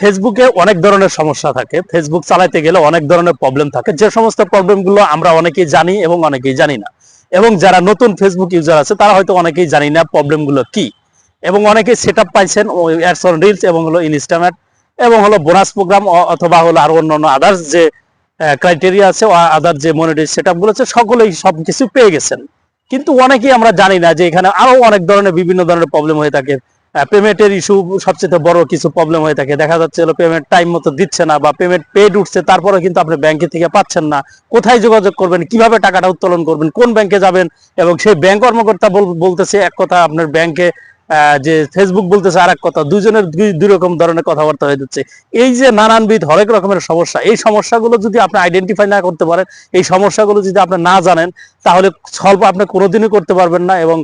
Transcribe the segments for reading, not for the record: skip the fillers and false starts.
ফেসবুকে অনেক ধরনের সমস্যা থাকে। ফেসবুক চালাতে গেলে অনেক ধরনের প্রবলেম থাকে, যে সমস্ত প্রবলেমগুলো আমরা অনেকেই জানি এবং অনেকেই জানি না। এবং যারা নতুন ফেসবুক ইউজার আছে তারা হয়তো অনেকেই জানি না প্রবলেমগুলো কি। এবং অনেকেই সেট আপ পাইছেন অ্যাডস অন রিলস এবং হলো ইনস্টাম্যাট এবং হলো বোনাস প্রোগ্রাম অথবা হলো আরো অন্যান্য আদার্স যে ক্রাইটেরিয়া আছে, আদার যে মনিটারি সেট আপগুলো আছে, সকলেই সবকিছু পেয়ে গেছেন। কিন্তু অনেকেই আমরা জানি না যে এখানে আরো অনেক ধরনের বিভিন্ন ধরনের প্রবলেম হয়ে থাকে। পেমেন্টের ইস্যু সবচেয়ে বড় কিছু প্রবলেম হয়ে থাকে। দেখা যাচ্ছে হলো পেমেন্ট টাইম মতো দিচ্ছে না, বা পেমেন্ট পেড উঠছে তারপরে কিন্তু আপনি ব্যাংকে থেকে পাচ্ছেন না। কোথায় যোগাযোগ করবেন, কিভাবে টাকাটা উত্তোলন করবেন, কোন ব্যাংকে যাবেন, এবং সেই ব্যাংক কর্মকর্তা বলতেছে এক কথা, আপনার ব্যাংকে যে ফেসবুক বলতেছে আর এক কথা, দুজনের দুই রকম ধরনের কথাবার্তা হয়ে যাচ্ছে। এই যে নানানবিধ হরেক রকমের সমস্যা, এই সমস্যাগুলো যদি আপনি আইডেন্টিফাই না করতে পারেন, এই সমস্যাগুলো যদি আপনি না জানেন, তাহলে সলভ আপনি কোনোদিনই করতে পারবেন না, এবং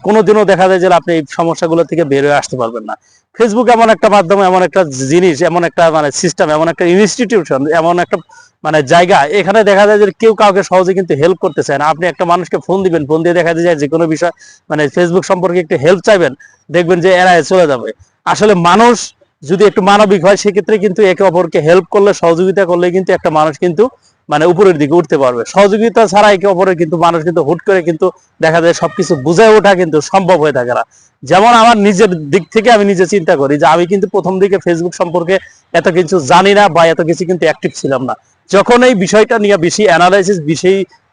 কোনোদিনও দেখা যায় যে আপনি এই সমস্যাগুলো থেকে বের হয়ে আসতে পারবেন না। ফেসবুক এমন একটা মাধ্যম, এমন একটা জিনিস, এমন একটা মানে সিস্টেম, এমন একটা ইনস্টিটিউশন, এমন একটা মানে জায়গা, এখানে দেখা যায় যে কেউ কাউকে সহজে কিন্তু হেল্প করতে চায় না। আপনি একটা মানুষকে ফোন দিবেন, ফোন দিয়ে দেখা যায় যে কোনো বিষয় মানে ফেসবুক সম্পর্কে একটু হেল্প চাইবেন, দেখবেন যে এরা চলে যাবে। আসলে মানুষ যদি একটু মানবিক হয়, সেক্ষেত্রে কিন্তু একে অপরকে হেল্প করলে, সহযোগিতা করলে কিন্তু একটা মানুষ কিন্তু মানে উপরের দিকে উঠতে পারবে। সহযোগিতা ছাড়া একে অপরের কিন্তু মানুষ কিন্তু হুট করে কিন্তু দেখা যায় সবকিছু বুঝে ওঠা কিন্তু সম্ভব হয়ে থাকে না। যেমন আমার নিজের দিক থেকে আমি নিজে চিন্তা করি যে আমি কিন্তু প্রথম দিকে ফেসবুক সম্পর্কে এত কিছু জানি না, বা এত কিছু কিন্তু অ্যাক্টিভ ছিলাম না। যখন এই বিষয়টা নিয়ে বেশি অ্যানালাইসিস,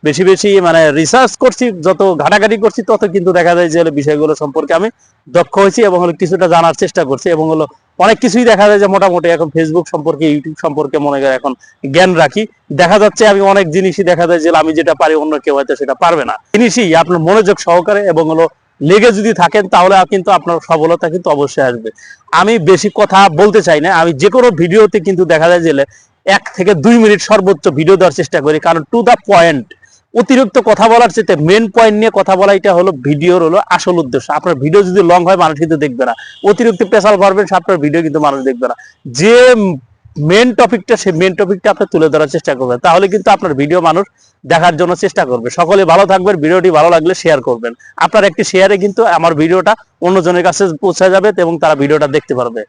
বেশি বেশি মানে রিসার্চ করছি, যত ঘাটাঘাটি করছি, তত কিন্তু দেখা যায় যে বিষয়গুলো সম্পর্কে আমি দক্ষ হয়েছি, এবং হলো কিছুটা জানার চেষ্টা করছি, এবং হলো অনেক কিছুই দেখা যায় যে মোটামুটি এখন ফেসবুক সম্পর্কে, ইউটিউব সম্পর্কে মনে করে এখন জ্ঞান রাখি। দেখা যাচ্ছে আমি অনেক জিনিসই দেখা যায় যে আমি যেটা পারি অন্য কেউ হয়তো সেটা পারবে না। জিনিসই আপনার মনোযোগ সহকারে এবং হলো লেগে যদি থাকেন, তাহলে কিন্তু আপনার সফলতা কিন্তু অবশ্যই আসবে। আমি বেশি কথা বলতে চাই না, আমি যে কোনো ভিডিওতে কিন্তু দেখা যায় যে 1 থেকে 2 মিনিট সর্বোচ্চ ভিডিও দেওয়ার চেষ্টা করি, কারণ টু দা পয়েন্ট, অতিরিক্ত কথা বলার চেয়ে মেন পয়েন্ট নিয়ে কথা বলা, এটা হলো ভিডিওর হলো আসল উদ্দেশ্য। আপনার ভিডিও যদি লং হয়, মানুষ কিন্তু দেখবে না। অতিরিক্ত পেশাল পারবেন, আপনার ভিডিও কিন্তু মানুষ দেখবে না। যে মেন টপিকটা, সেই মেন টপিকটা আপনি তুলে ধরার চেষ্টা করবেন, তাহলে কিন্তু আপনার ভিডিও মানুষ দেখার জন্য চেষ্টা করবে। সকলে ভালো থাকবেন, ভিডিওটি ভালো লাগলে শেয়ার করবেন। আপনার একটি শেয়ারে কিন্তু আমার ভিডিওটা অন্যজনের কাছে পৌঁছে যাবে এবং তারা ভিডিওটা দেখতে পারবে।